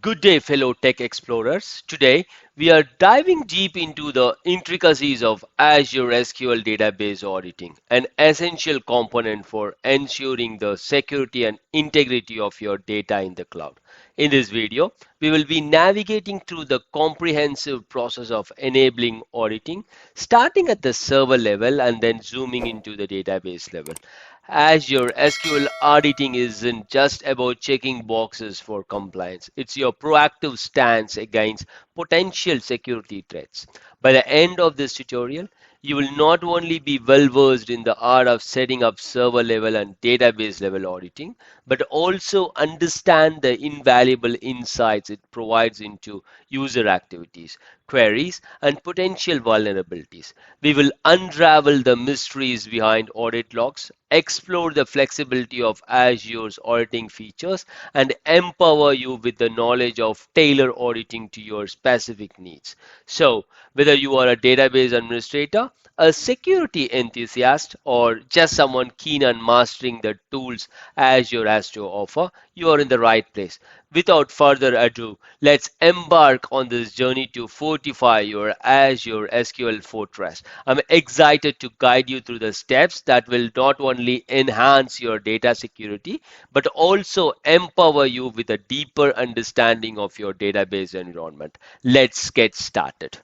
Good day, fellow tech explorers. Today, we are diving deep into the intricacies of Azure SQL database auditing, an essential component for ensuring the security and integrity of your data in the cloud. In this video, we will be navigating through the comprehensive process of enabling auditing, starting at the server level and then zooming into the database level. Azure SQL auditing isn't just about checking boxes for compliance. It's your proactive stance against potential security threats. By the end of this tutorial, you will not only be well versed in the art of setting up server level and database level auditing, but also understand the invaluable insights it provides into user activities, queries, and potential vulnerabilities. We will unravel the mysteries behind audit logs, explore the flexibility of Azure's auditing features, and empower you with the knowledge of tailor auditing to your specific needs. So, whether you are a database administrator, a security enthusiast, or just someone keen on mastering the tools Azure has to offer, you are in the right place. Without further ado, let's embark on this journey to fortify your Azure SQL Fortress. I'm excited to guide you through the steps that will not only enhance your data security, but also empower you with a deeper understanding of your database environment. Let's get started.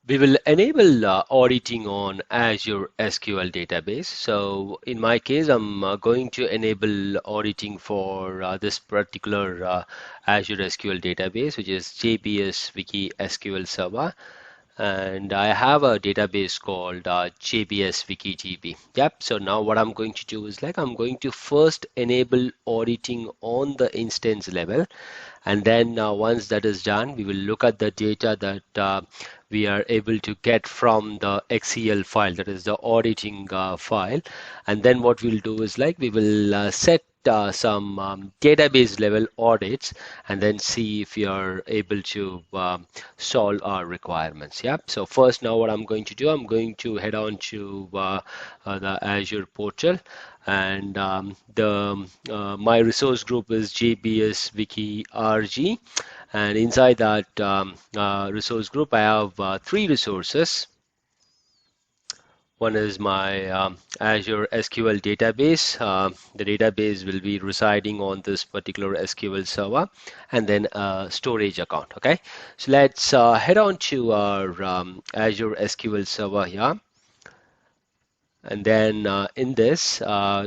We will enable auditing on Azure SQL database. So in my case, I'm going to enable auditing for this particular Azure SQL database, which is jbswikisqlserver. And I have a database called jbswikidb. Yep. So now what I'm going to do is I'm going to first enable auditing on the instance level. And then once that is done, we will look at the data that we are able to get from the XCL file, that is the auditing file. And then what we'll do is we will set some database level audits and then see if we are able to solve our requirements. Yeah. So first, now what I'm going to do, I'm going to head on to the Azure portal, and my resource group is jbswikirg, and inside that resource group I have three resources. One is my Azure SQL database. The database will be residing on this particular SQL server, and then a storage account. Okay, so let's head on to our Azure SQL server here. And then in this,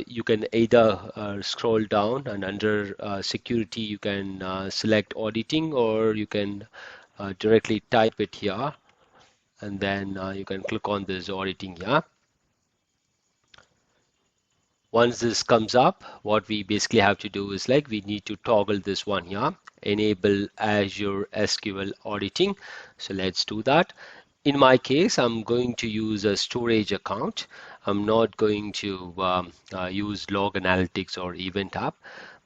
you can either scroll down, and under security, you can select auditing, or you can directly type it here. And then you can click on this auditing here. Once this comes up, what we basically have to do is we need to toggle this one here, enable Azure SQL auditing. So let's do that. In my case, I'm going to use a storage account. I'm not going to use log analytics or event hub.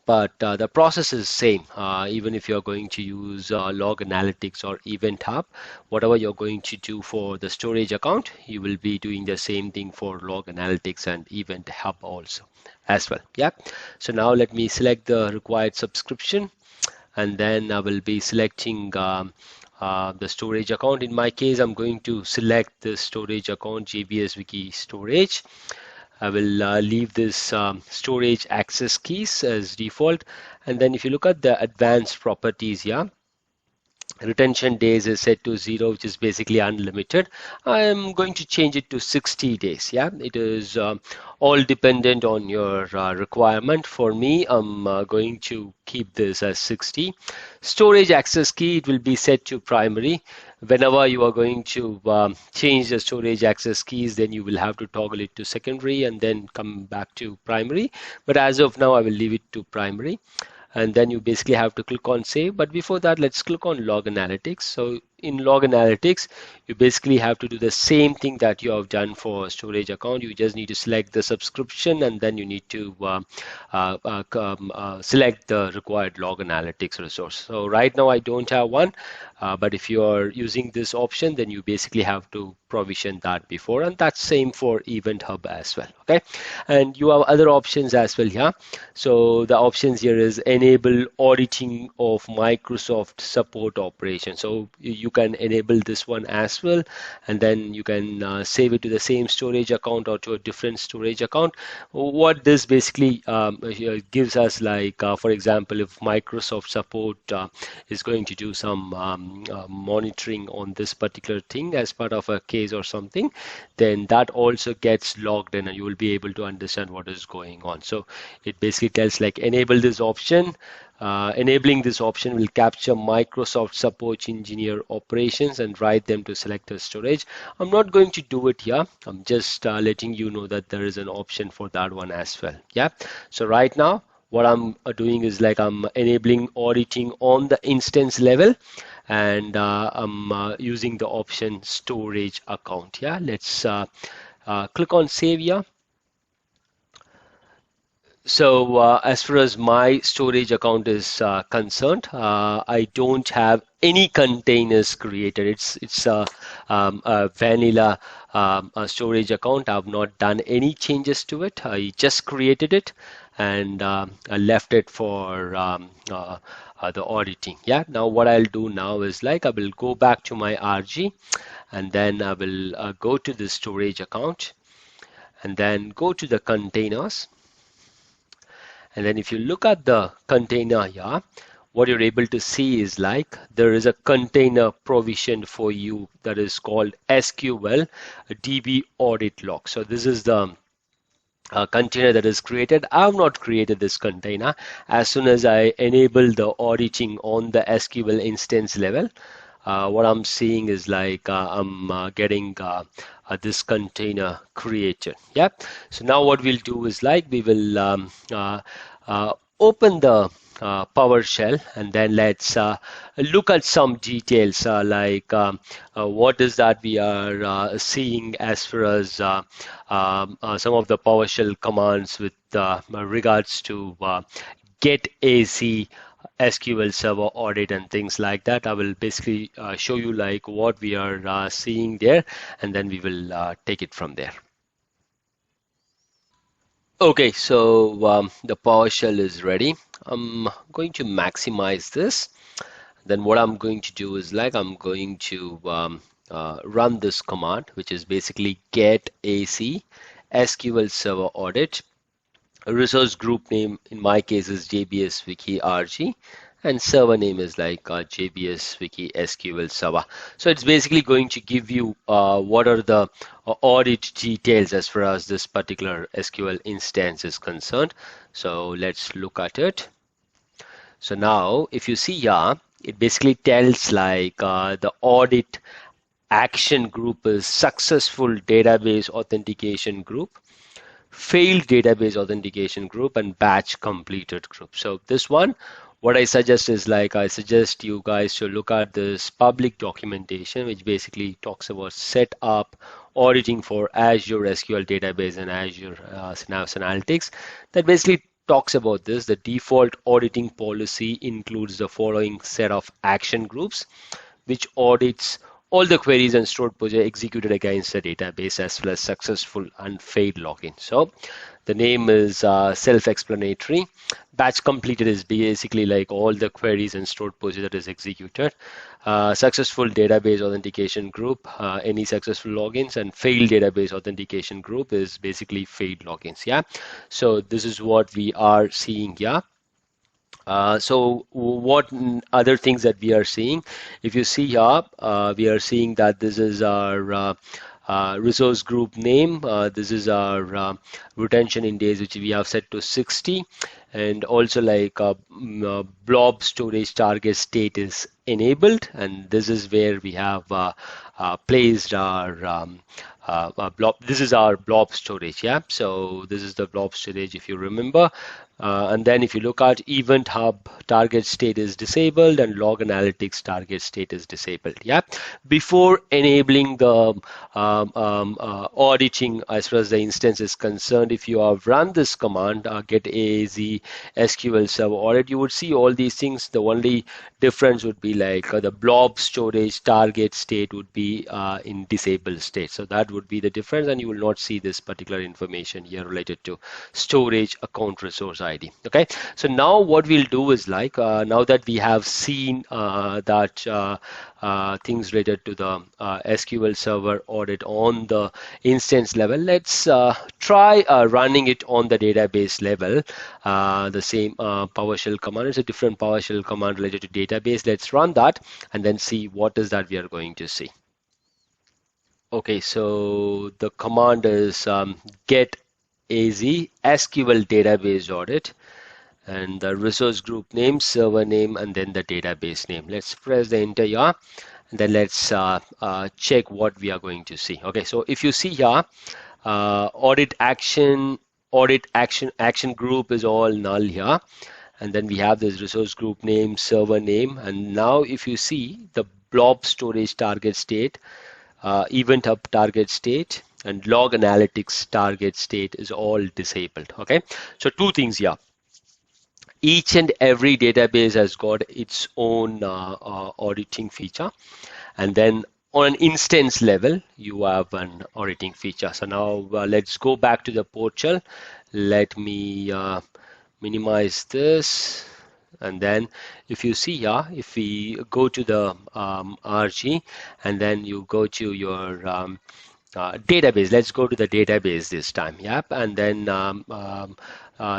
But the process is same. Even if you're going to use log analytics or event hub, whatever you're going to do for the storage account, you will be doing the same thing for log analytics and event hub also as well. Yeah. So now let me select the required subscription, and then I will be selecting the storage account. In my case, I'm going to select the storage account, JBSWiki I will leave this storage access keys as default. And then if you look at the advanced properties here, retention days is set to 0, which is basically unlimited. I am going to change it to 60 days. Yeah, it is all dependent on your requirement. For me, I'm going to keep this as 60. Storage access key, it will be set to primary. Whenever you are going to change the storage access keys, then you will have to toggle it to secondary and then come back to primary. But as of now, I will leave it to primary. And then you basically have to click on save. But before that, let's click on log analytics. So in log analytics, you basically have to do the same thing that you have done for storage account. You just need to select the subscription, and then you need to select the required log analytics resource. So right now I don't have one, but if you are using this option, then you basically have to provision that before, and that's same for Event Hub as well. Okay, and you have other options as well here. So the options here is enable auditing of Microsoft support operation. So you can enable this one as well, and then you can save it to the same storage account or to a different storage account. What this basically gives us, like for example, if Microsoft support is going to do some monitoring on this particular thing as part of a case or something, then that also gets logged in, and you will be able to understand what is going on. So it basically tells like enable this option. Enabling this option will capture Microsoft support engineer operations and write them to selected storage. I'm not going to do it here. I'm just letting you know that there is an option for that one as well. Yeah. So right now, what I'm doing is like I'm enabling auditing on the instance level, and I'm using the option storage account. Yeah. Let's click on save here. So as far as my storage account is concerned, I don't have any containers created. It's a vanilla storage account. I've not done any changes to it. I just created it, and I left it for the auditing. Yeah. Now what I'll do now is like I will go back to my RG, and then I will go to the storage account, and then go to the containers. And then if you look at the container here, what you're able to see is like there is a container provision for you that is called SQL DB audit log. So this is the container that is created. I have not created this container. As soon as I enable the auditing on the SQL instance level, what I'm seeing is like I'm getting this container created. Yeah. So now what we'll do is like we will open the PowerShell, and then let's look at some details like what is that we are seeing as far as some of the PowerShell commands with regards to get-AzSqlServerAudit and things like that. I will basically show you like what we are seeing there, and then we will take it from there. Okay, so the PowerShell is ready. I'm going to maximize this. Then what I'm going to do is like I'm going to run this command, which is basically get-AzSqlServerAudit ResourceGroupName. In my case is jbswikirg, and server name is like jbswikisqlserver. So it's basically going to give you what are the audit details as far as this particular SQL instance is concerned. So let's look at it. So now if you see here, it basically tells like the audit action group is successful database authentication group, failed database authentication group, and batch completed group. So this one, what I suggest is like I suggest you guys to look at this public documentation, which basically talks about set up auditing for Azure SQL database and Azure Synapse Analytics. That basically talks about this. The default auditing policy includes the following set of action groups, which audits all the queries and stored procedures executed against the database as well as successful and failed login. So the name is self-explanatory. Batch completed is basically like all the queries and stored procedure that is executed. Successful database authentication group, any successful logins, and failed database authentication group is basically failed logins. Yeah. So this is what we are seeing here. So what other things that we are seeing? If you see here, we are seeing that this is our resource group name. This is our retention in days, which we have set to 60. and also like blob storage target state is enabled, and this is where we have placed our blob. This is our blob storage, yeah. So this is the blob storage, if you remember. And then if you look at Event Hub target state is disabled and Log Analytics target state is disabled. Yeah. Before enabling the auditing as far as the instance is concerned, if you have run this command, get-AzSqlServerAudit, you would see all these things. The only difference would be like the blob storage target state would be in disabled state. So that would be the difference, and you will not see this particular information here related to storage account resource ID. Okay, so now what we'll do is like now that we have seen that things related to the SQL Server audit on the instance level, let's try running it on the database level. The same PowerShell command is a different PowerShell command related to database. Let's run that and then see what is that we are going to see. Okay, so the command is get-AzSqlDatabaseAudit, and the resource group name, server name, and then the database name. Let's press the enter here, and then let's check what we are going to see. Okay, so if you see here, AuditAction group is all null here, and then we have this resource group name, server name, and now if you see the blob storage target state, event hub target state, and log analytics target state is all disabled. Okay, so two things here. Each and every database has got its own auditing feature, and then on an instance level you have an auditing feature. So now let's go back to the portal. Let me minimize this, and then if you see here, if we go to the RG and then you go to your database, let's go to the database this time. Yep, and then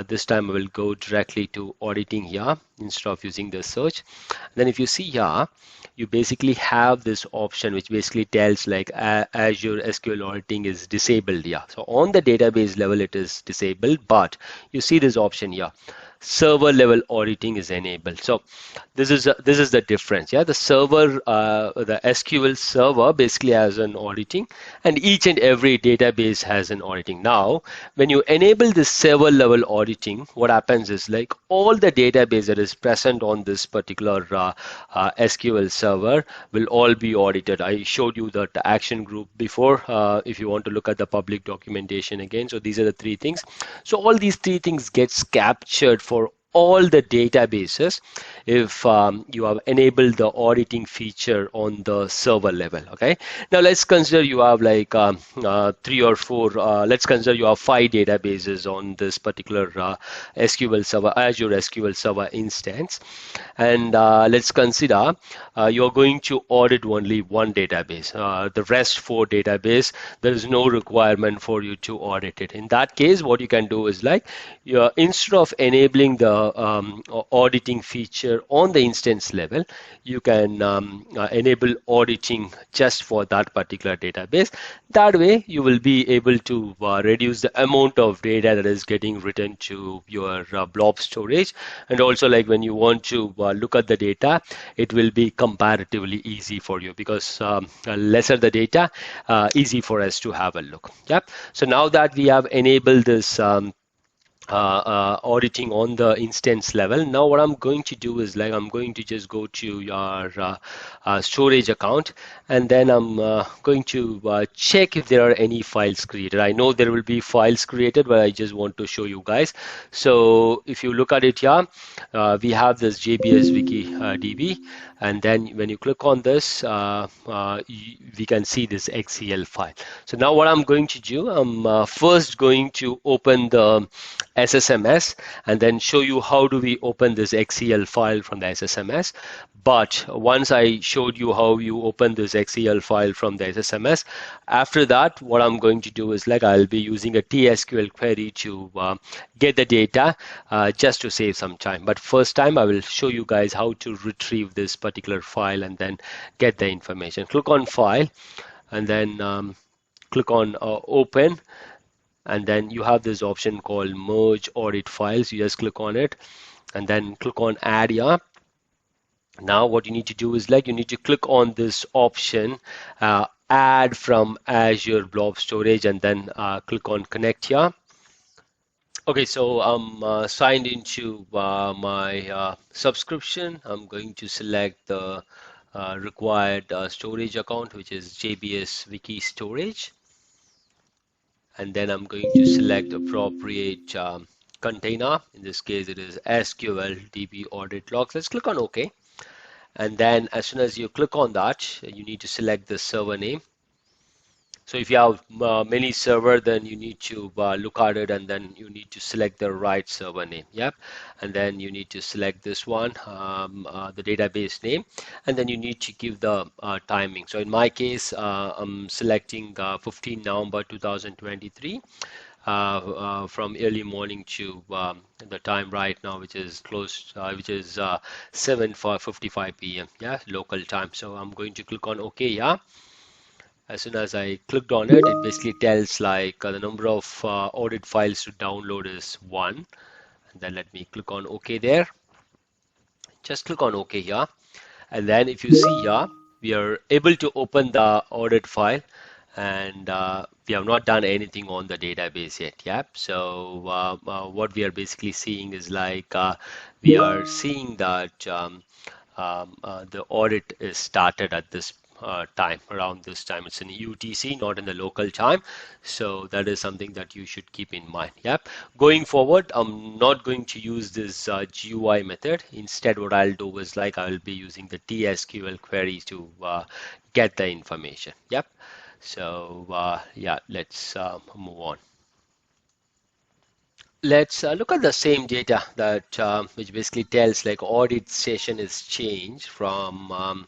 this time I will go directly to auditing here instead of using the search. Then if you see here, you basically have this option which basically tells like Azure SQL auditing is disabled here. So on the database level it is disabled, but you see this option here, server level auditing is enabled. So this is the difference. Yeah, the server, the SQL server basically has an auditing, and each and every database has an auditing. Now when you enable this server level auditing, what happens is like all the database that is present on this particular SQL server will all be audited. I showed you the action group before, if you want to look at the public documentation again. So these are the three things. So all these three things gets captured for all the databases if you have enabled the auditing feature on the server level. Okay, now let's consider you have like 3 or 4, let's consider you have 5 databases on this particular SQL server, Azure SQL server instance, and let's consider you're going to audit only one database. The rest 4 database, there is no requirement for you to audit it. In that case, what you can do is like instead of enabling the auditing feature on the instance level, you can enable auditing just for that particular database. That way you will be able to reduce the amount of data that is getting written to your blob storage, and also like when you want to look at the data, it will be comparatively easy for you because lesser the data, easy for us to have a look. Yep. So now that we have enabled this auditing on the instance level, now what I'm going to do is like I'm going to just go to your storage account, and then I'm going to check if there are any files created. I know there will be files created, but I just want to show you guys. So if you look at it here, we have this JBSWiki and then when you click on this, we can see this XCL file. So now what I'm going to do, I'm first going to open the SSMS and then show you how do we open this XCL file from the SSMS. But once I showed you how you open this XCL file from the SSMS, after that what I'm going to do is like I'll be using a TSQL query to get the data just to save some time. But first time I will show you guys how to retrieve this particular file and then get the information. Click on file and then click on open. and then you have this option called merge audit files. You just click on it and then click on add here. Now what you need to do is like you need to click on this option, add from Azure Blob Storage, and then click on connect here. Okay, so I'm signed into my subscription. I'm going to select the required storage account, which is JBSWiki and then I'm going to select appropriate container. In this case, it is SQLDB audit logs. Let's click on OK. And then as soon as you click on that, you need to select the server name. So if you have many server, then you need to look at it and then you need to select the right server name. Yep. And then you need to select this one, the database name, and then you need to give the timing. So in my case, I'm selecting 15 November 2023 from early morning to the time right now, which is close, which is 7:55 p.m. Yeah, local time. So I'm going to click on OK. Yeah. As soon as I clicked on it, it basically tells like the number of audit files to download is 1. And then let me click on OK there. Just click on OK here. And then if you see here, we are able to open the audit file and we have not done anything on the database yet. Yep. So what we are basically seeing is like we are seeing that the audit is started at this time, around this time. It's in UTC, not in the local time. So that is something that you should keep in mind. Yep. Going forward, I'm not going to use this GUI method. Instead, what I'll do is like I'll be using the TSQL queries to get the information. Yep. So yeah, let's move on. Let's look at the same data that which basically tells like audit session is changed from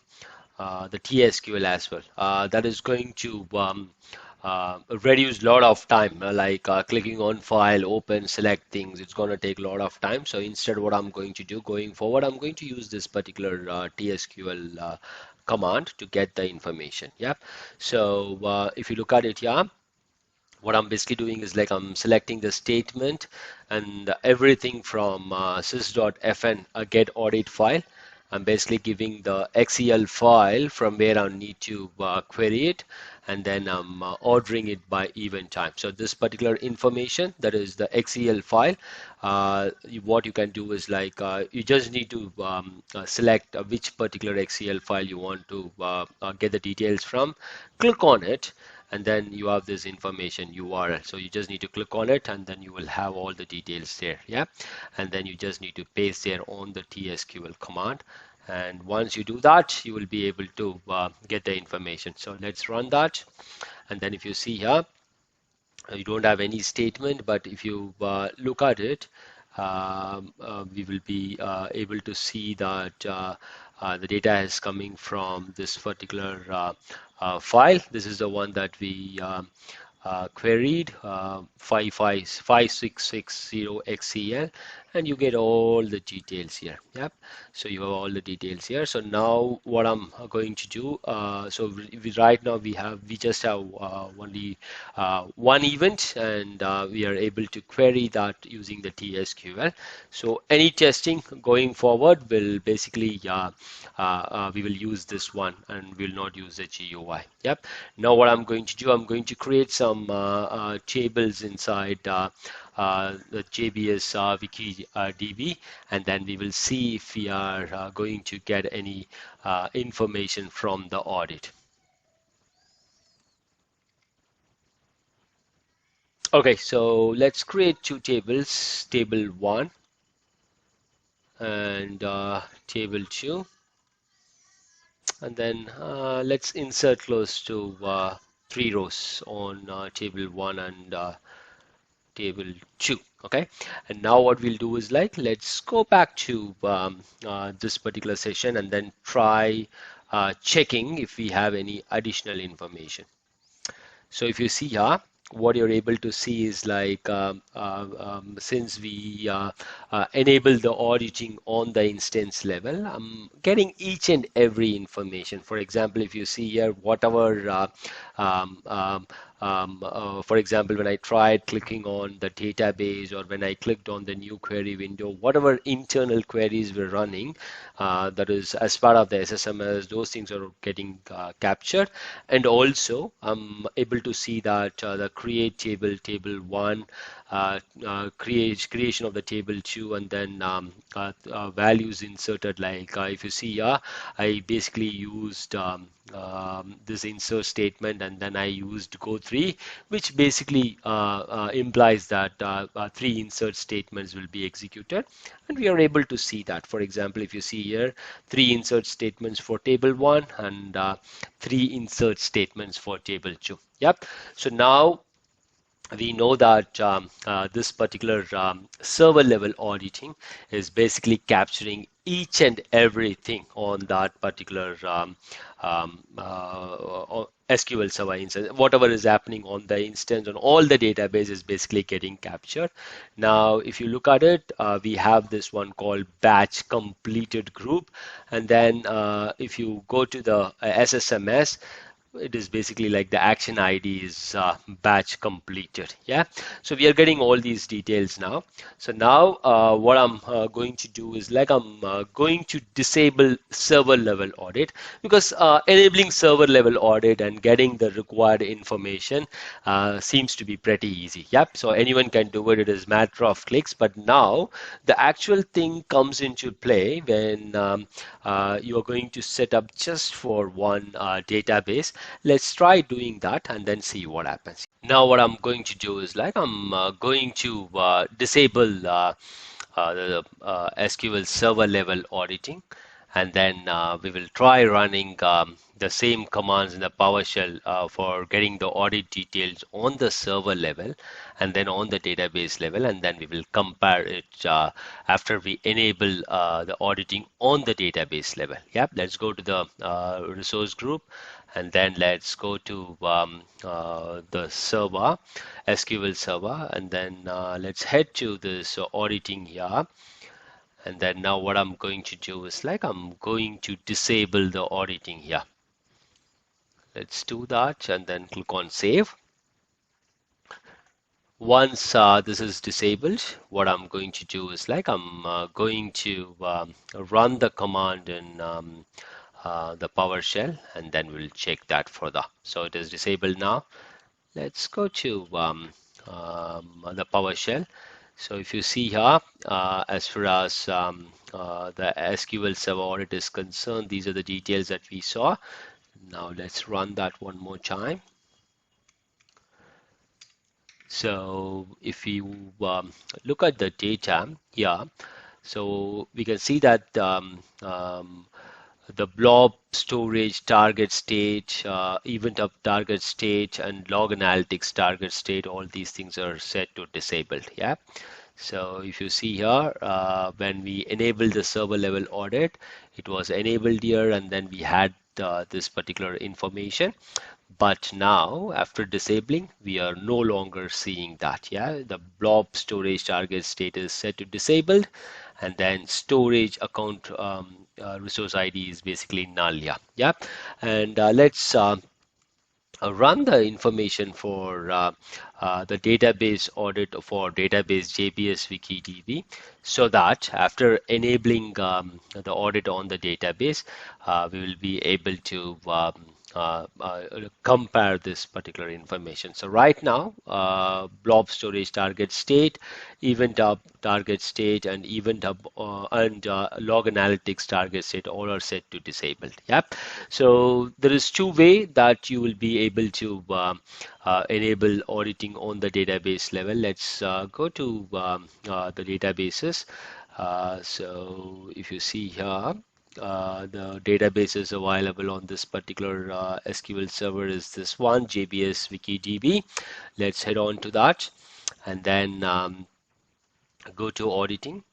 the TSQL as well. That is going to reduce a lot of time, like clicking on file, open, select things. It's going to take a lot of time. So instead, what I'm going to do going forward, I'm going to use this particular TSQL command to get the information. Yeah. So if you look at it here, what I'm basically doing is like I'm selecting the statement and everything from sys.fn a get audit file. I'm basically giving the XEL file from where I need to query it, and then I'm ordering it by event time. So this particular information, that is the XEL file, what you can do is like you just need to select which particular XEL file you want to get the details from, click on it, and then you have this information URL. So you just need to click on it and then you will have all the details there. Yeah. And then you just need to paste there on the TSQL command. And once you do that, you will be able to get the information. So let's run that. And then if you see here, you don't have any statement, but if you look at it, we will be able to see that the data is coming from this particular file. This is the one that we queried, 5660XCL, and you get all the details here. Yep. So you have all the details here. So now what I'm going to do, right now we just have only one event, and we are able to query that using the TSQL. So any testing going forward will basically we will use this one and will not use the GUI. Yep. Now what I'm going to do, I'm going to create some tables inside the JBSWikidb, and then we will see if we are going to get any information from the audit. Okay, so let's create two tables, table 1 and table 2, and then let's insert close to 3 rows on table 1 and table 2. Okay, and now what we'll do is like let's go back to this particular session and then try checking if we have any additional information. So if you see here, what you're able to see is like since we enable the auditing on the instance level, I'm getting each and every information. For example, if you see here, whatever For example, when I tried clicking on the database or when I clicked on the new query window, whatever internal queries we're running, that is as part of the SSMS, those things are getting captured. And also, I'm able to see that the create table, table 1, creation of the table 2, and then values inserted. Like if you see here, I basically used this insert statement, and then I used go3, which basically implies that 3 insert statements will be executed, and we are able to see that. For example, if you see here, 3 insert statements for table 1 and 3 insert statements for table 2. Yep. So now we know that this particular server level auditing is basically capturing each and everything on that particular SQL Server instance. Whatever is happening on the instance, on all the database is basically getting captured. Now, if you look at it, we have this one called batch completed group. And then if you go to the SSMS, it is basically like the action ID is batch completed. Yeah, so we are getting all these details now. So now what I'm going to do is like I'm going to disable server level audit, because enabling server level audit and getting the required information seems to be pretty easy. Yep, so anyone can do it. It is matter of clicks. But now the actual thing comes into play when you are going to set up just for one database. Let's try doing that and then see what happens. Now what I'm going to do is like I'm going to disable the SQL server level auditing, and then we will try running the same commands in the PowerShell for getting the audit details on the server level and then on the database level, and then we will compare it after we enable the auditing on the database level. Yep, let's go to the resource group, and then let's go to the server, SQL server, and then let's head to this auditing here. And then now what I'm going to do is like I'm going to disable the auditing here. Let's do that and then click on save. Once this is disabled, what I'm going to do is like I'm going to run the command in the PowerShell, and then we'll check that further. So it is disabled now. Let's go to the PowerShell. So if you see here, as far as the SQL Server Audit is concerned, these are the details that we saw. Now let's run that one more time. So if you look at the data here, so we can see that the blob storage target state, event up target state, and log analytics target state, all these things are set to disabled. Yeah. So if you see here, when we enabled the server level audit, it was enabled here, and then we had this particular information. But now after disabling, we are no longer seeing that. Yeah, the blob storage target state is set to disabled, and then storage account resource ID is basically null. Yeah. And let's run the information for the database audit for database JBSWikidb, so that after enabling the audit on the database, we will be able to compare this particular information. So right now, blob storage target state, event up target state, and event up and log analytics target state all are set to disabled. Yep. So there is two ways that you will be able to enable auditing on the database level. Let's go to the databases. So if you see here, the database is available on this particular SQL server is this one, JBSWikidb. Let's head on to that, and then go to auditing,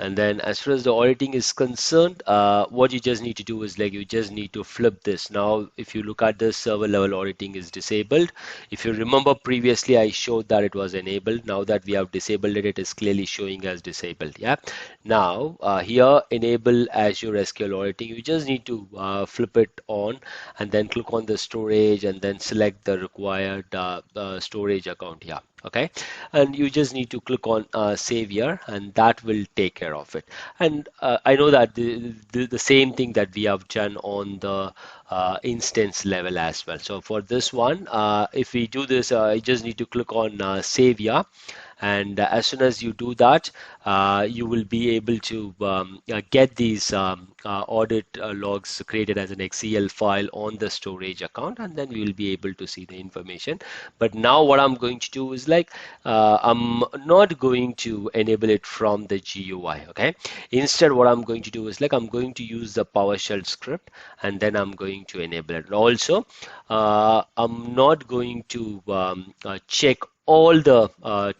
And then as far as the auditing is concerned, what you just need to do is like you just need to flip this. Now, if you look at this, server level auditing is disabled. If you remember previously, I showed that it was enabled. Now that we have disabled it, it is clearly showing as disabled. Yeah. Now, here, enable Azure SQL auditing. You just need to flip it on and then click on the storage and then select the required storage account here. Okay, and you just need to click on save here, and that will take care of it. And I know that the same thing that we have done on the instance level as well. So for this one, if we do this, you just need to click on save here. And as soon as you do that, you will be able to get these audit logs created as an Excel file on the storage account, and then we will be able to see the information. But now what I'm going to do is like I'm not going to enable it from the GUI. Okay, instead what I'm going to do is like I'm going to use the PowerShell script, and then I'm going to enable it. Also, I'm not going to check all the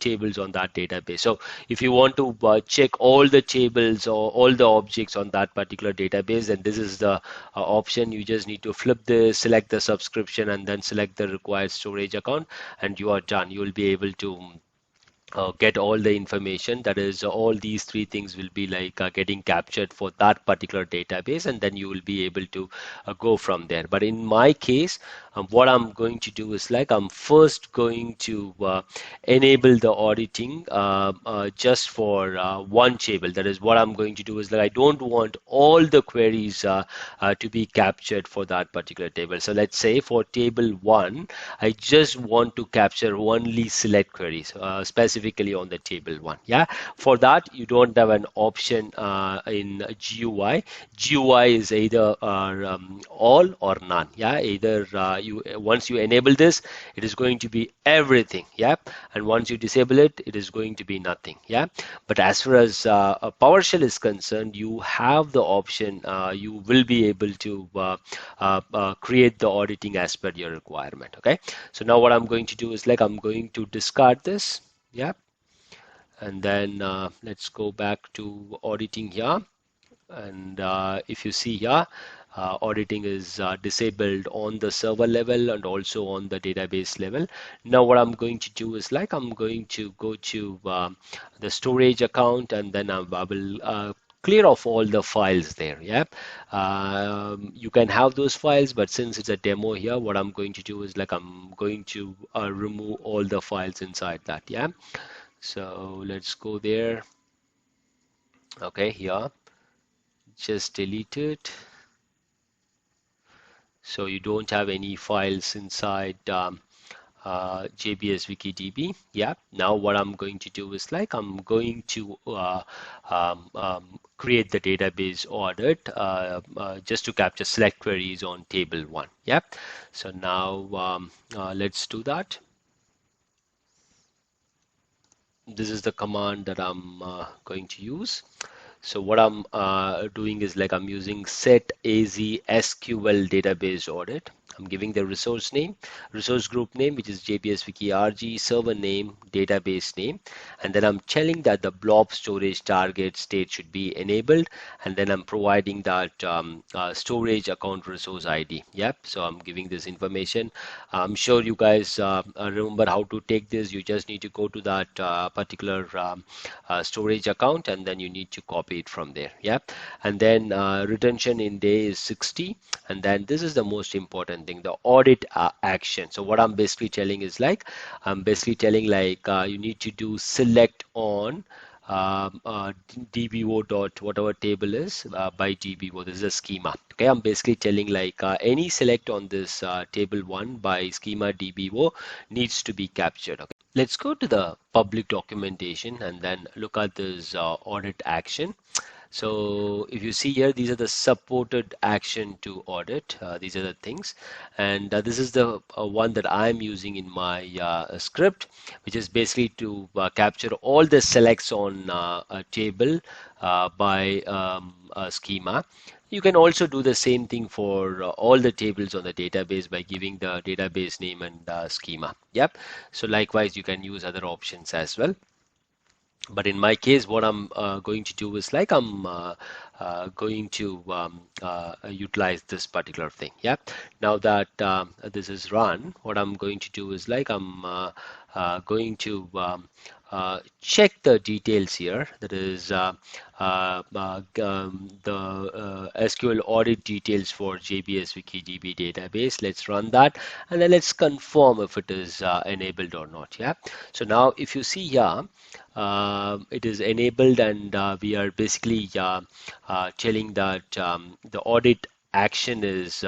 tables on that database. So if you want to check all the tables or all the objects on that particular database, then this is the option. You just need to flip this, select the subscription, and then select the required storage account, and you are done. You will be able to get all the information. That is, all these three things will be like getting captured for that particular database, and then you will be able to go from there. But in my case, what I'm going to do is like I'm first going to enable the auditing just for one table. That is, what I'm going to do is that I don't want all the queries to be captured for that particular table. So let's say for table 1, I just want to capture only select queries specifically on the table 1. Yeah, for that you don't have an option in GUI. GUI is either all or none. Yeah, either you once you enable this, it is going to be everything. Yeah, and once you disable it, it is going to be nothing. Yeah, but as far as PowerShell is concerned, you have the option. You will be able to create the auditing as per your requirement. Okay, so now what I'm going to do is like I'm going to discard this. Yeah, and then let's go back to auditing here. And if you see here, auditing is disabled on the server level and also on the database level. Now what I'm going to do is like I'm going to go to the storage account, and then I will clear off all the files there. Yeah, you can have those files, but since it's a demo here, what I'm going to do is like I'm going to remove all the files inside that. Yeah, so let's go there. Okay, here, just delete it. So you don't have any files inside jbswikidb. Yeah, now what I'm going to do is like I'm going to create the database audit just to capture select queries on table 1. Yeah, so now let's do that. This is the command that I'm going to use. So what I'm doing is like I'm using Set-AzSqlDatabaseAudit. I'm giving the resource name, resource group name, which is jbswikirg, server name, database name, and then I'm telling that the blob storage target state should be enabled, and then I'm providing that storage account resource ID. Yep, so I'm giving this information. I'm sure you guys remember how to take this. You just need to go to that particular storage account, and then you need to copy it from there. Yep, and then RetentionInDay is 60, and then this is the most important thing, the audit action. So what I'm basically telling is like I'm basically telling like you need to do select on dbo dot whatever table is by dbo. This is a schema. Okay, I'm basically telling like any select on this table 1 by schema dbo needs to be captured. Okay, let's go to the public documentation and then look at this audit action. So if you see here, these are the supported action to audit. These are the things, and this is the one that I'm using in my script, which is basically to capture all the selects on a table by a schema. You can also do the same thing for all the tables on the database by giving the database name and schema. Yep. So likewise, you can use other options as well. But in my case, what I'm going to do is like I'm going to utilize this particular thing. Yeah. Now that this is run, what I'm going to do is like I'm going to check the details here. That is the SQL audit details for JBSWiki database. Let's run that, and then let's confirm if it is enabled or not. Yeah. So now if you see here, it is enabled, and we are basically telling that the audit action is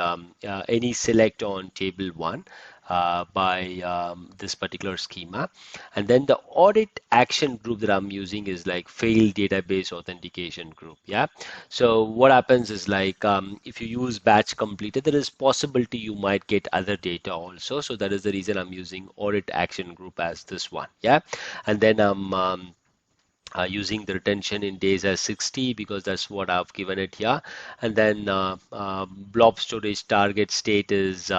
any select on table 1 by this particular schema, and then the audit action group that I'm using is like failed database authentication group. Yeah, so what happens is like if you use batch completed, there is possibility you might get other data also, so that is the reason I'm using audit action group as this one. Yeah, and then I'm using the retention in days as 60 because that's what I've given it here. And then blob storage target state is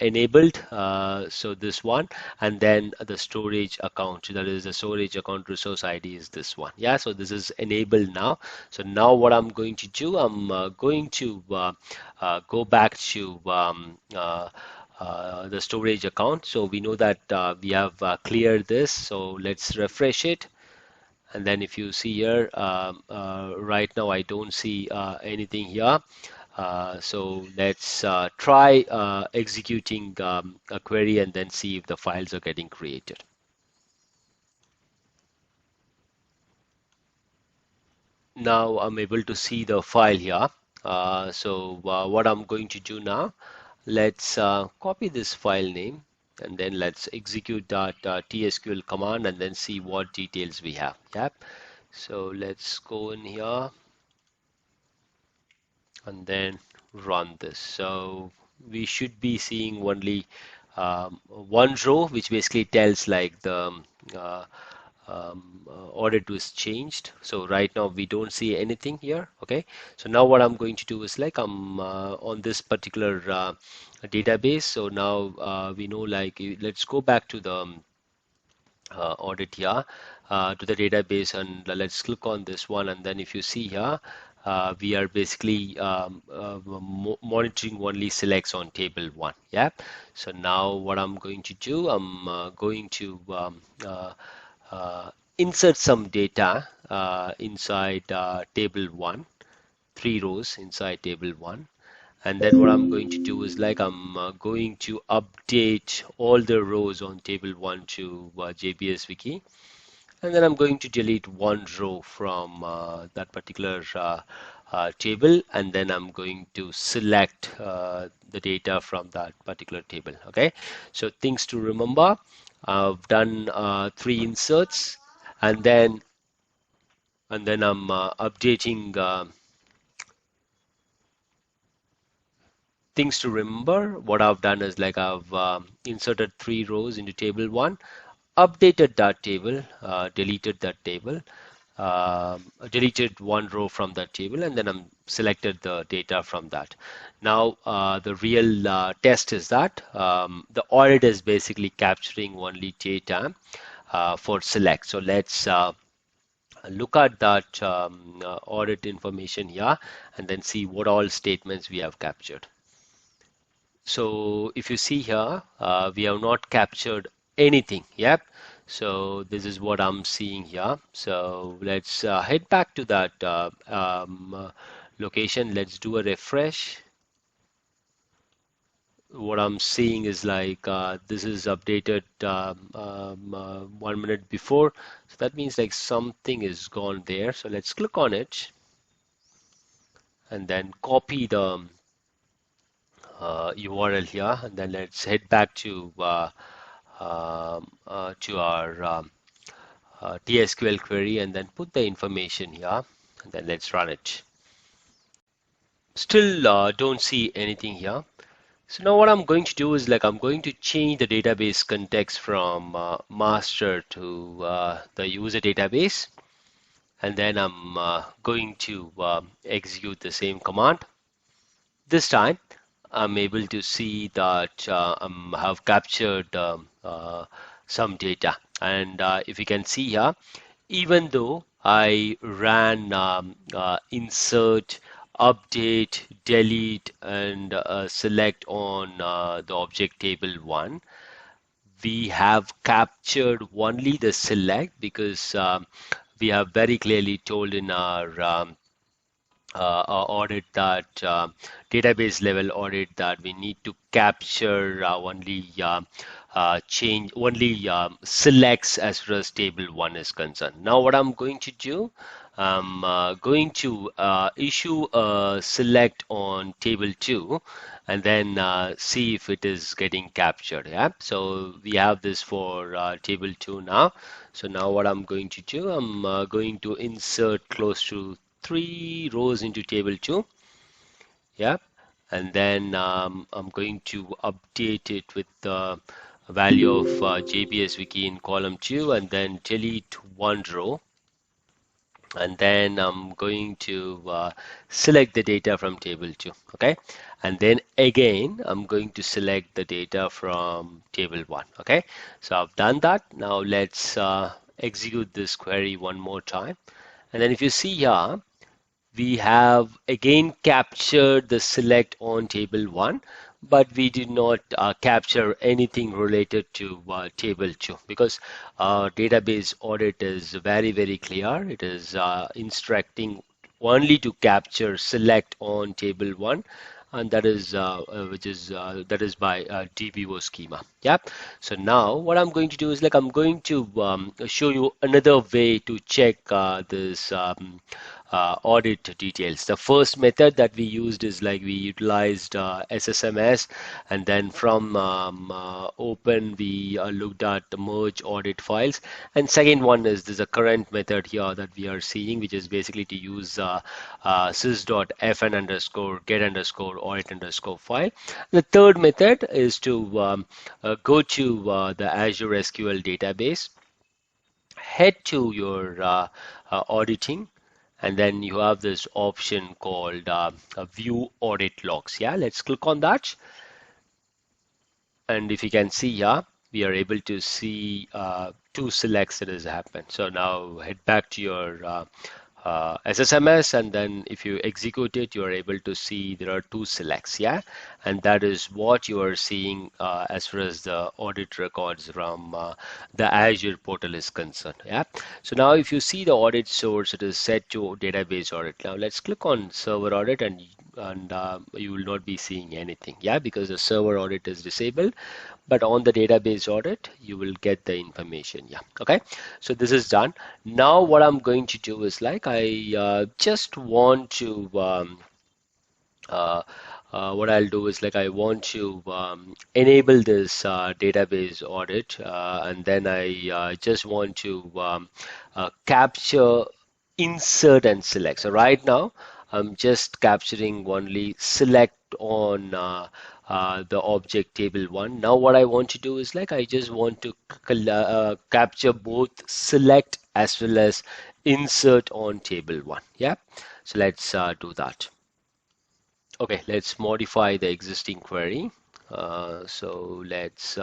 enabled, so this one. And then the storage account, that is the storage account resource ID is this one. Yeah, so this is enabled now. So now what I'm going to do, I'm going to go back to the storage account. So we know that we have cleared this, so let's refresh it. And then if you see here, right now I don't see anything here. So let's try executing a query and then see if the files are getting created. Now I'm able to see the file here. What I'm going to do now, let's copy this file name, and then let's execute that tsql command and then see what details we have. Yep. So let's go in here and then run this. So we should be seeing only one row, which basically tells like the uh, audit was changed. So right now we don't see anything here. Okay. So now what I'm going to do is like I'm on this particular database. So now we know like let's go back to the audit here to the database, and let's click on this one. And then if you see here, we are basically monitoring only selects on table 1. Yeah. So now what I'm going to do, I'm going to insert some data inside table 1, 3 rows inside table 1. And then what I'm going to do is like I'm going to update all the rows on table 1 to JBSWiki, and then I'm going to delete one row from that particular table, and then I'm going to select the data from that particular table. Okay, so things to remember: I've done 3 inserts, and then I'm updating. Things to remember, what I've done is like I've inserted 3 rows into table 1, updated that table, deleted that table, deleted one row from that table, and then I'm selected the data from that. Now the real test is that the audit is basically capturing only data for select. So let's look at that audit information here and then see what all statements we have captured. So if you see here, we have not captured anything. Yep. So this is what I'm seeing here. So let's head back to that location. Let's do a refresh. What I'm seeing is like this is updated 1 minute before. So that means like something is gone there. So let's click on it and then copy the URL here, and then let's head back to our TSQL query and then put the information here, and then let's run it. Still don't see anything here. So now what I'm going to do is like I'm going to change the database context from master to the user database, and then I'm going to execute the same command. This time I'm able to see that I have captured some data, and if you can see here, even though I ran insert, update, delete, and select on the object table 1, we have captured only the select because we have very clearly told in our audit that database level audit that we need to capture only selects as far as table 1 is concerned. Now what I'm going to do, I'm going to issue a select on table 2 and then see if it is getting captured. Yeah, so we have this for table 2 now. So now what I'm going to do, I'm going to insert close to 3 rows into table 2. Yeah, and then I'm going to update it with the value of JBSWiki in column 2 and then delete 1 row. And then I'm going to select the data from table 2. Okay, and then again I'm going to select the data from table 1. Okay, so I've done that. Now let's execute this query one more time. And then if you see here, we have again captured the select on table 1, but we did not capture anything related to table 2 because database audit is very clear. It is instructing only to capture select on table 1, and that is that is by DBO schema. Yeah. So now what I'm going to do is like I'm going to show you another way to check this audit details. The first method that we used is like we utilized SSMS, and then from open we looked at the merge audit files. And second one is there's a current method here that we are seeing, which is basically to use sys.fn underscore get underscore audit underscore file. The third method is to go to the Azure SQL database, head to your auditing, and then you have this option called view audit logs. Yeah, let's click on that. And if you can see here, we are able to see 2 selects that has happened. So now head back to your SSMS, and then if you execute it, you are able to see there are 2 selects. Yeah, and that is what you are seeing as far as the audit records from the Azure portal is concerned. Yeah, so now if you see the audit source, it is set to database audit. Now let's click on server audit, and you will not be seeing anything. Yeah, because the server audit is disabled, but on the database audit you will get the information. Yeah, okay, so this is done. Now what I'm going to do is like I just want to what I'll do is like I want to enable this database audit, and then I just want to capture insert and select. So right now I'm just capturing only select on the object table 1. Now what I want to do is like I just want to capture both select as well as insert on table 1. Yeah, so let's do that. Okay, let's modify the existing query. So let's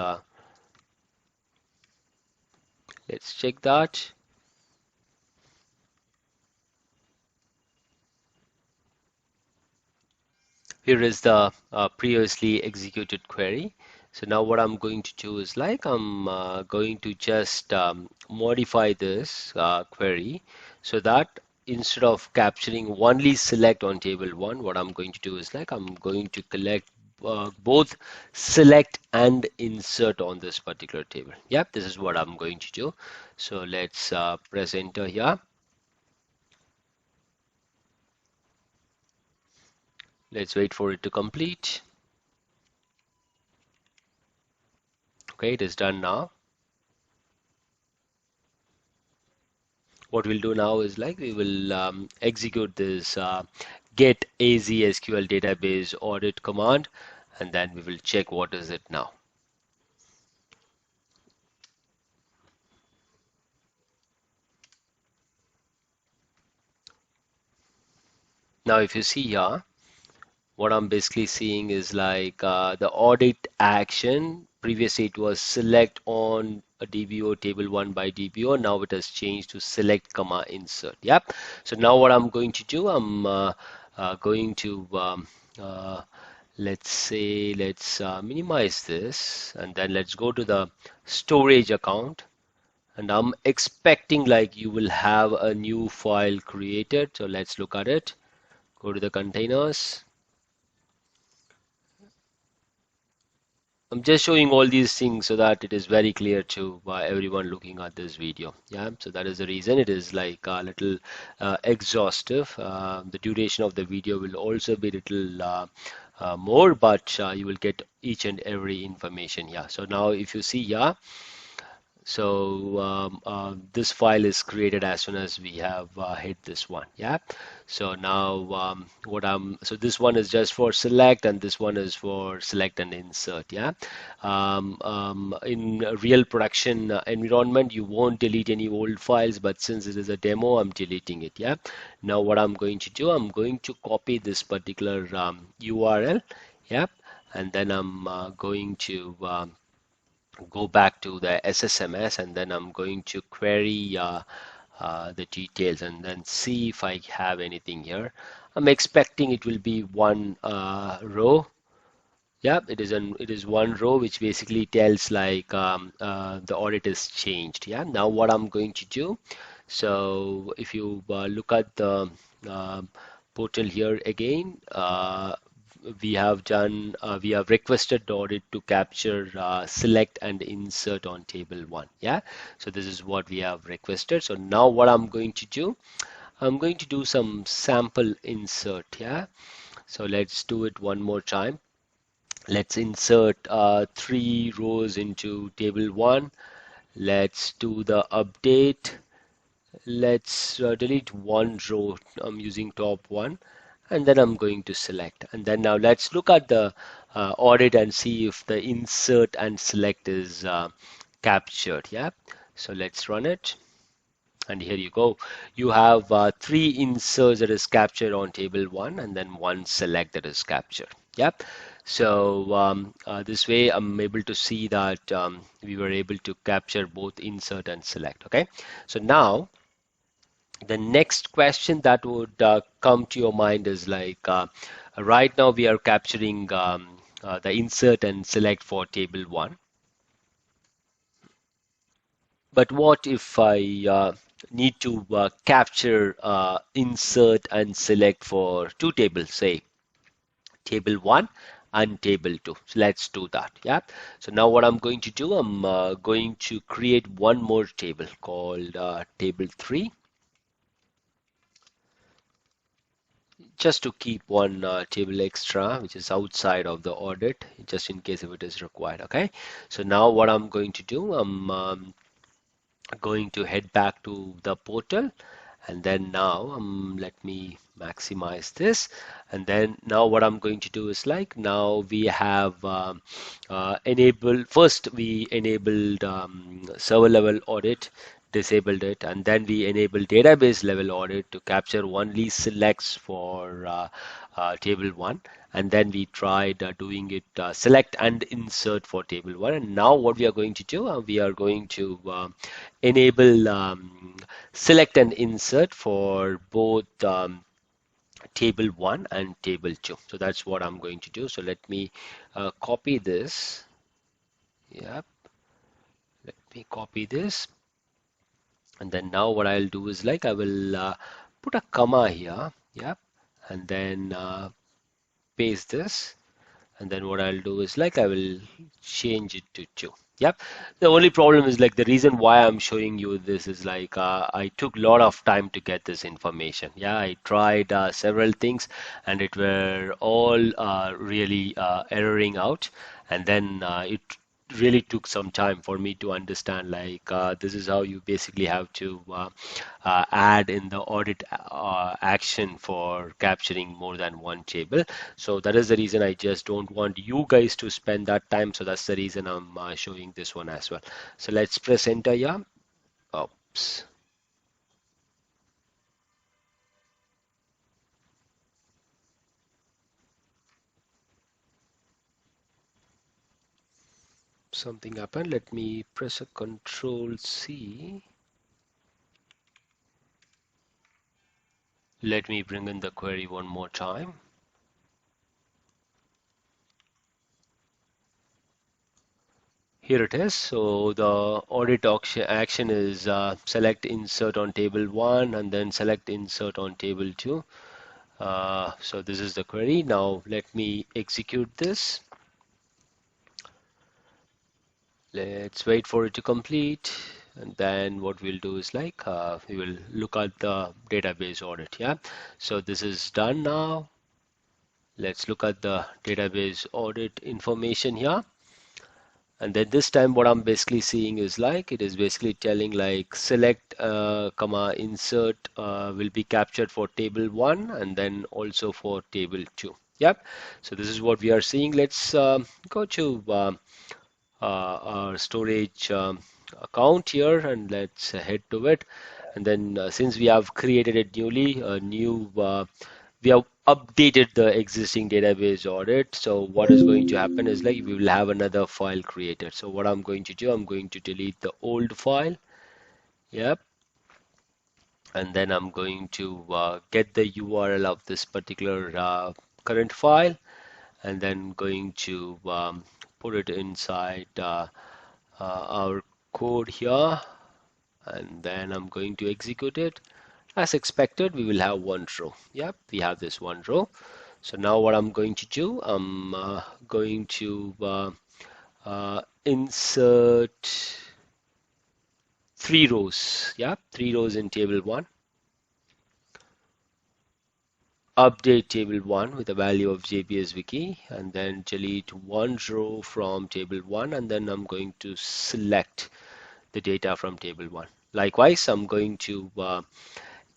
check that. Here is the previously executed query. So now what I'm going to do is like I'm going to just modify this query so that instead of capturing only select on table 1, what I'm going to do is like I'm going to collect both select and insert on this particular table. Yep, this is what I'm going to do. So let's press enter here. Let's wait for it to complete. Okay, it is done now. What we'll do now is like we will execute this get-AzSqlDatabaseAudit command, and then we will check what is it now. Now if you see here, what I'm basically seeing is like the audit action previously it was select on a DBO table 1 by DBO. Now it has changed to select comma insert. Yep. So now what I'm going to do, I'm going to let's say let's minimize this, and then let's go to the storage account. And I'm expecting like you will have a new file created. So let's look at it. Go to the containers. I'm just showing all these things so that it is very clear to everyone looking at this video. Yeah, so that is the reason it is like a little exhaustive. The duration of the video will also be a little more, but you will get each and every information here. So now if you see here, so this file is created as soon as we have hit this one. Yeah. So now so this one is just for select, and this one is for select and insert. Yeah. In a real production environment, you won't delete any old files, but since it is a demo, I'm deleting it. Yeah. Now what I'm going to do, I'm going to copy this particular URL. Yeah. And then I'm going to go back to the SSMS, and then I'm going to query the details and then see if I have anything here. I'm expecting it will be one row. Yeah, it is one row which basically tells like the audit is changed. Yeah, now what I'm going to do. So if you look at the uh, portal here again, we have requested the audit to capture select and insert on table 1. Yeah, so this is what we have requested. So now what I'm going to do, I'm going to do some sample insert. Yeah, so let's do it one more time. Let's insert 3 rows into table 1. Let's do the update. Let's delete one row. I'm using top one, and then I'm going to select. And then now let's look at the audit and see if the insert and select is captured. Yeah. So let's run it. And here you go. You have 3 inserts that is captured on table 1, and then 1 select that is captured. Yep. So this way I'm able to see that we were able to capture both insert and select. Okay. So now the next question that would come to your mind is like right now we are capturing the insert and select for table 1. But what if I need to capture insert and select for 2 tables, say table 1 and table 2. So let's do that. Yeah. So now what I'm going to do, I'm going to create one more table called table 3, just to keep one table extra, which is outside of the audit, just in case if it is required. Okay. So now what I'm going to do, I'm going to head back to the portal, and then now let me maximize this, and then now what I'm going to do is like now we have enabled, first we enabled server level audit, disabled it, and then we enable database level audit to capture only selects for table 1, and then we tried doing it select and insert for table 1, and now what we are going to do, we are going to enable select and insert for both table 1 and table 2. So that's what I'm going to do. So let me copy this. Yep, let me copy this, and then now what I'll do is like I will put a comma here. Yep, and then paste this, and then what I'll do is like I will change it to 2. Yep. The only problem is like the reason why I'm showing you this is like I took a lot of time to get this information. Yeah, I tried several things, and it were all really erroring out, and then it really took some time for me to understand like this is how you basically have to add in the audit action for capturing more than one table. So that is the reason I just don't want you guys to spend that time. So that's the reason I'm showing this one as well. So let's press enter here. Oops. something happened. Let me press a Control C. Let me bring in the query one more time. Here it is. So the audit action is select insert on table 1 and then select insert on table 2. So this is the query. Now let me execute this. Let's wait for it to complete, and then what we'll do is like we will look at the database audit. Yeah, so this is done now. Let's look at the database audit information here. And then this time what I'm basically seeing is like it is basically telling like select comma insert will be captured for table 1 and then also for table 2. Yep. So this is what we are seeing. Let's go to our storage account here and let's head to it. And then since we have created it newly, we have updated the existing database audit. So what is going to happen is like we will have another file created. So what I'm going to do, I'm going to delete the old file. Yep. And then I'm going to get the URL of this particular current file and then going to put it inside our code here, and then I'm going to execute it. As expected, we will have one row. Yep, we have this one row. So now what I'm going to do, I'm going to insert 3 rows. Yeah, 3 rows in table 1. Update table 1 with a value of JBSWiki, and then delete 1 row from table 1, and then I'm going to select the data from table 1. Likewise, I'm going to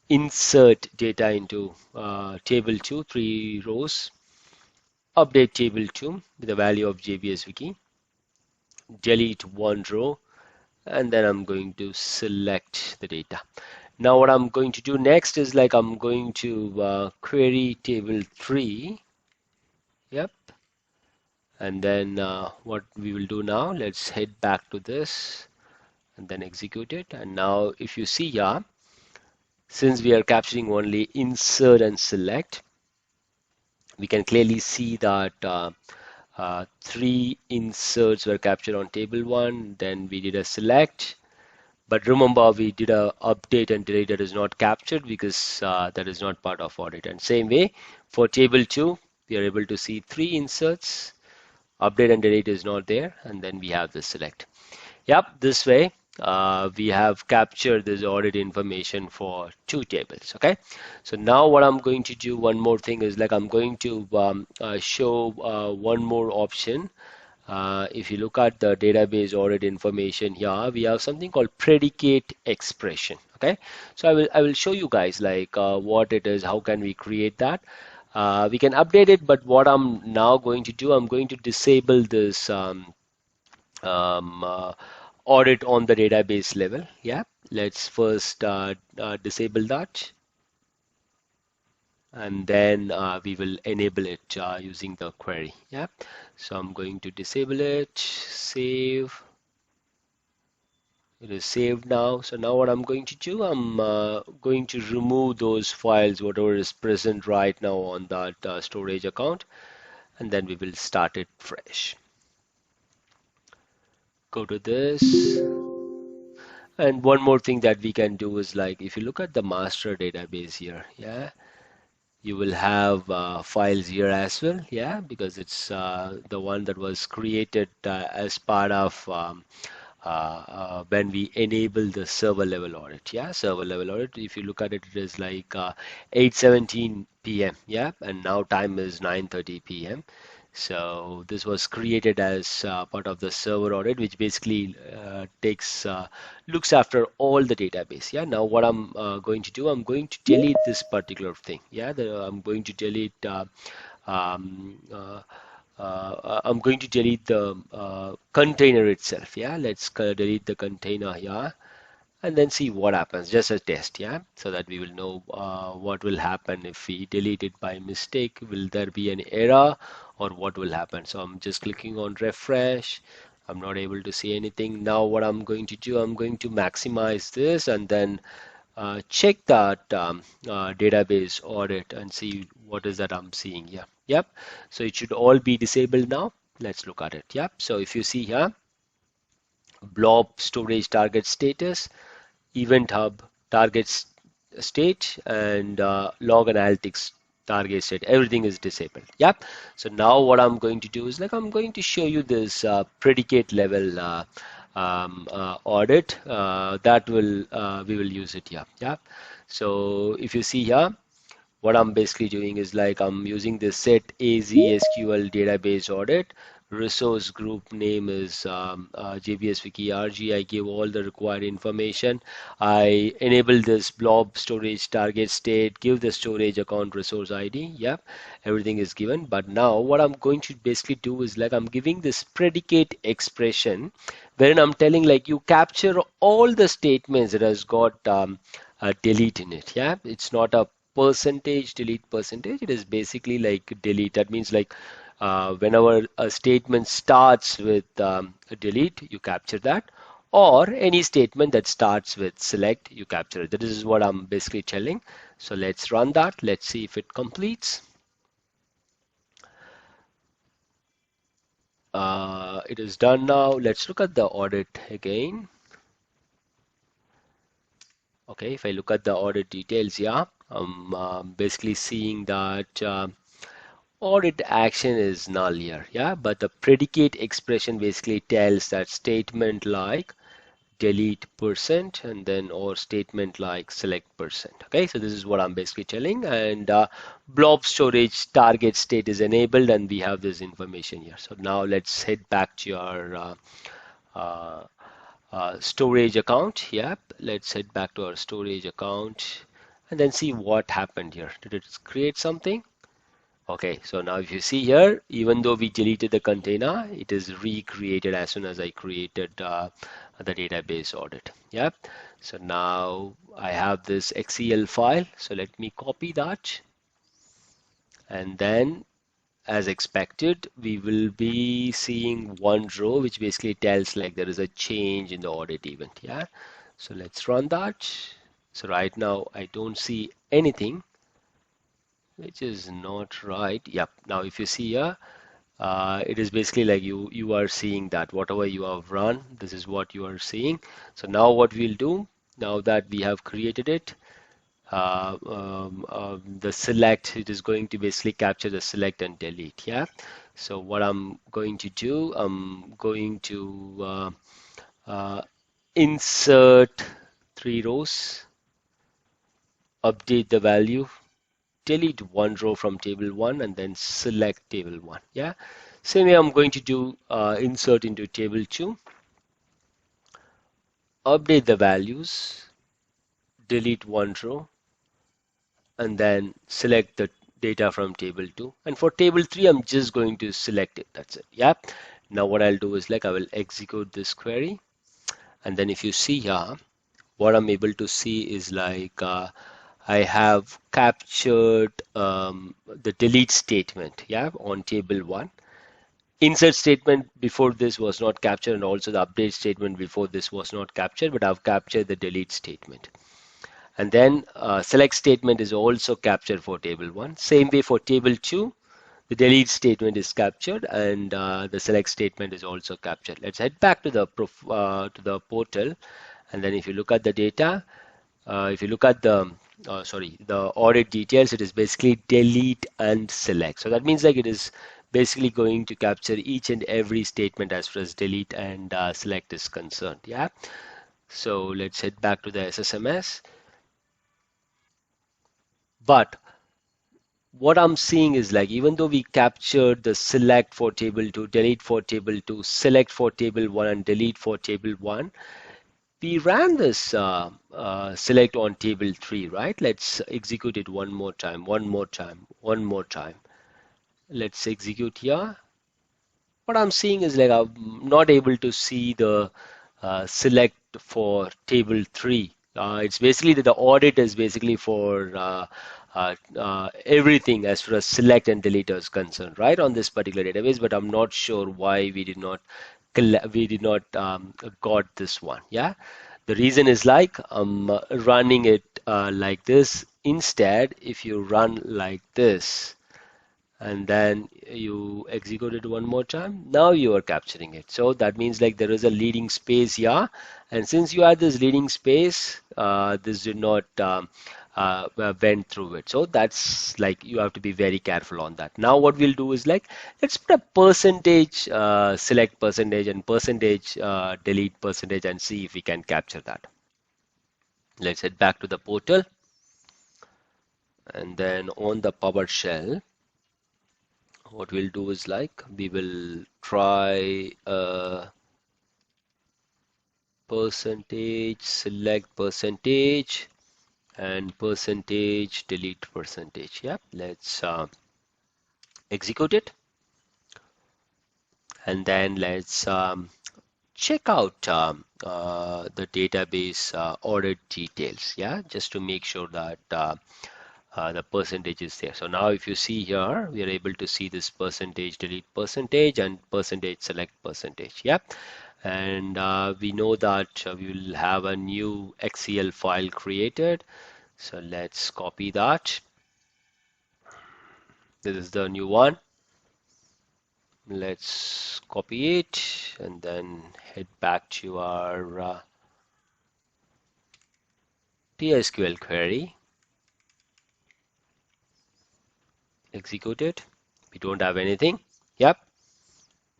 insert data into table 2, 3 rows, update table 2 with a value of JBSWiki, delete 1 row, and then I'm going to select the data. Now what I'm going to do next is like I'm going to query table 3. Yep. And then what we will do now, let's head back to this and then execute it. And now if you see here, since we are capturing only insert and select, we can clearly see that 3 inserts were captured on table 1, then we did a select. But remember, we did a update and delete that is not captured because that is not part of audit. And same way for table 2, we are able to see 3 inserts, update and delete is not there, and then we have the select. Yep, this way we have captured this audit information for 2 tables. Okay, so now what I'm going to do, one more thing is like I'm going to show one more option. If you look at the database audit information here, we have something called predicate expression. Okay, so I will show you guys like what it is, how can we create that. We can update it, but what I'm now going to do, I'm going to disable this audit on the database level. Yeah, let's first disable that, and then we will enable it using the query. Yeah, so I'm going to disable it, save. It is saved now. So now what I'm going to do, I'm going to remove those files, whatever is present right now on that storage account, and then we will start it fresh. Go to this. And one more thing that we can do is like, if you look at the master database here, yeah, you will have files here as well, yeah, because it's the one that was created as part of when we enable the server level audit. Yeah, server level audit, if you look at it, it is like 8:17 p.m. yeah, and now time is 9:30 p.m. So this was created as part of the server audit, which basically looks after all the database. Yeah. Now what I'm going to do, I'm going to delete this particular thing. Yeah. I'm going to delete. Um, I'm going to delete the container itself. Yeah. Let's delete the container here and then see what happens, just a test, yeah, so that we will know what will happen if we delete it by mistake. Will there be an error or what will happen? So I'm just clicking on refresh, I'm not able to see anything. Now what I'm going to do, I'm going to maximize this and then check that database audit and see what is that I'm seeing here. Yep. So it should all be disabled now. Let's look at it. Yep. So if you see here, blob storage target status, event hub target state, and log analytics target state, everything is disabled. Yep. So now what I'm going to do is like I'm going to show you this predicate level audit that will we will use it here. Yeah. So if you see here, what I'm basically doing is like I'm using the Set-AzSqlDatabaseAudit resource group name is jbswikirg. I give all the required information. I enable this blob storage target state, give the storage account resource ID. Yep, everything is given. But now what I'm going to basically do is like I'm giving this predicate expression wherein I'm telling like you capture all the statements that has got delete in it. Yeah, it's not a percentage delete percentage. It is basically like delete. That means like whenever a statement starts with a delete, you capture that, or any statement that starts with select, you capture it. This is what I'm basically telling. So let's run that. Let's see if it completes. It is done now. Let's look at the audit again. Okay, if I look at the audit details, yeah, I'm basically seeing that audit action is null here, yeah, but the predicate expression basically tells that statement like delete percent and then or statement like select percent. Okay, so this is what I'm basically telling, and blob storage target state is enabled and we have this information here. So now let's head back to your uh, storage account. Yep, let's head back to our storage account and then see what happened here. Did it create something? Okay, so now if you see here, even though we deleted the container, it is recreated as soon as I created the database audit. Yep. So now I have this XCL file. So let me copy that. And then as expected, we will be seeing one row which basically tells like there is a change in the audit event. Yeah. So let's run that. So right now I don't see anything, which is not right. Yep. Now if you see here, it is basically like you are seeing that whatever you have run, this is what you are seeing. So now what we'll do, now that we have created it, the select, it is going to basically capture the select and delete. Yeah. So what I'm going to do, I'm going to insert 3 rows, update the value, delete one row from table 1 and then select table 1. Yeah. Same way I'm going to do insert into table 2, update the values, delete one row, and then select the data from table 2. And for table 3, I'm just going to select it. That's it. Yeah. Now what I'll do is like I will execute this query. And then if you see here, what I'm able to see is like I have captured the delete statement, yeah, on table 1. Insert statement before this was not captured, and also the update statement before this was not captured, but I've captured the delete statement. And then select statement is also captured for table 1. Same way for table 2, the delete statement is captured and the select statement is also captured. Let's head back to the portal, and then if you look at the data, if you look at the the audit details, it is basically delete and select. So that means like it is basically going to capture each and every statement as far as delete and select is concerned. Yeah. So let's head back to the SSMS. But what I'm seeing is like even though we captured the select for table 2, delete for table 2, select for table 1 and delete for table 1, we ran this select on table 3, right? Let's execute it one more time. Let's execute here. What I'm seeing is like I'm not able to see the select for table 3. It's basically that the audit is basically for everything as far as select and delete is concerned, right, on this particular database, but I'm not sure why we did not got this one. Yeah, the reason is like running it like this. Instead, if you run like this and then you execute it one more time, now you are capturing it. So that means like there is a leading space here, and since you had this leading space, this did not went through it. So that's like you have to be very careful on that. Now what we'll do is like let's put a percentage, select percentage and percentage delete percentage and see if we can capture that. Let's head back to the portal, and then on the PowerShell, what we'll do is like we will try percentage, select percentage, and percentage delete percentage. Yeah, let's execute it, and then let's check out the database audit details. Yeah, just to make sure that the percentage is there. So now if you see here, we are able to see this percentage delete percentage and percentage select percentage. Yeah, and we know that we will have a new Excel file created. So let's copy that. This is the new one. Let's copy it and then head back to our PSQL query. Execute it. We don't have anything. Yep.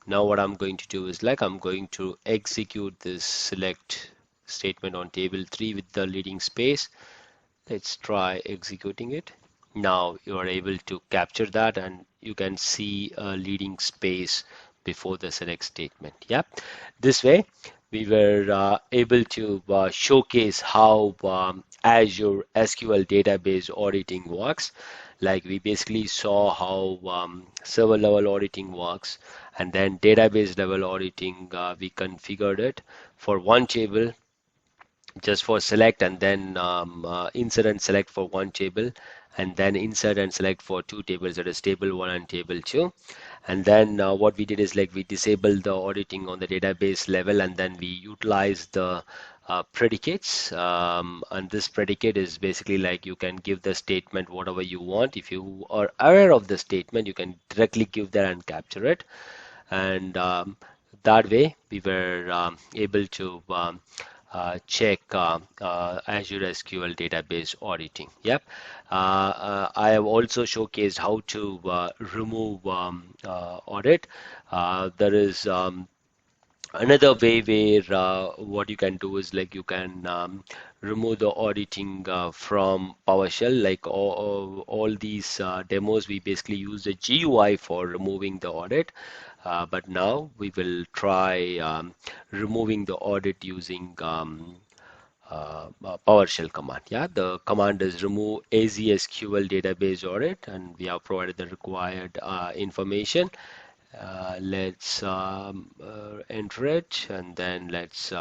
Now what I'm going to do is like I'm going to execute this select statement on table 3 with the leading space. Let's try executing it. Now you are able to capture that and you can see a leading space before the select statement. Yeah, this way we were able to showcase how Azure SQL database auditing works. Like we basically saw how server level auditing works, and then database level auditing, we configured it for one table just for select, and then insert and select for one table, and then insert and select for two tables, that is table 1 and table 2. And then what we did is like we disabled the auditing on the database level, and then we utilized the predicates, and this predicate is basically like you can give the statement whatever you want. If you are aware of the statement, you can directly give that and capture it, and that way we were able to check Azure SQL database auditing. Yep. I have also showcased how to remove audit. There is another way where what you can do is like you can remove the auditing from PowerShell. Like all these demos, we basically use the GUI for removing the audit. But now we will try removing the audit using PowerShell command. Yeah, the command is remove AzSqlDatabaseAudit, and we have provided the required information. Let's enter it, and then let's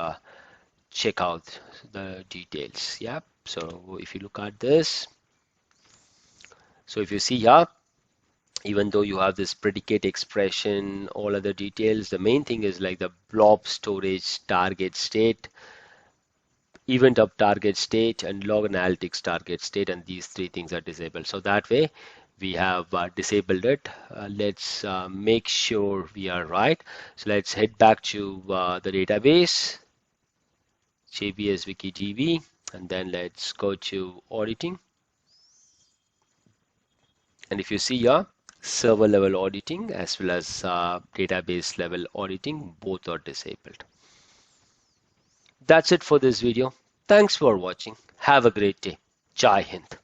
check out the details. Yeah, so if you look at this, so if you see here, even though you have this predicate expression, all other details, the main thing is like the BlobStorageTargetState, event of target state, and log analytics target state, and these three things are disabled. So that way we have disabled it. Let's make sure we are right. So let's head back to the database, JBSWikidb, and then let's go to auditing. And if you see here, server level auditing as well as database level auditing, both are disabled. That's it for this video. Thanks for watching. Have a great day. Jai Hind.